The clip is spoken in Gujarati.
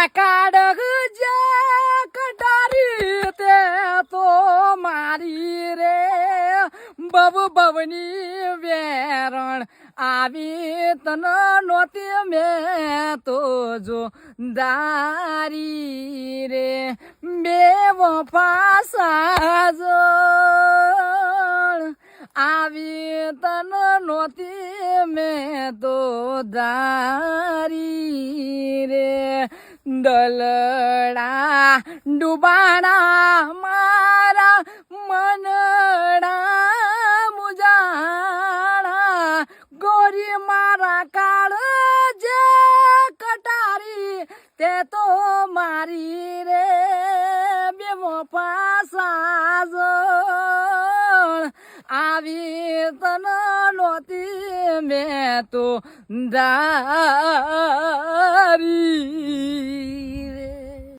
કાઢ જે કટારી તે તો મારી રે બવની વેરણ આવી તન નોતી મેં તો જો દારી રે બે વફા સાજણ આવી તન નોતી મેં તો દારી રે દલડા ડુબાણા મારા મનડા મુજાણા ગોરી મારા કાળ જે કટારી તે તો મારી રે બે વફા સાજણ આવી તન નોતી મેં તો દા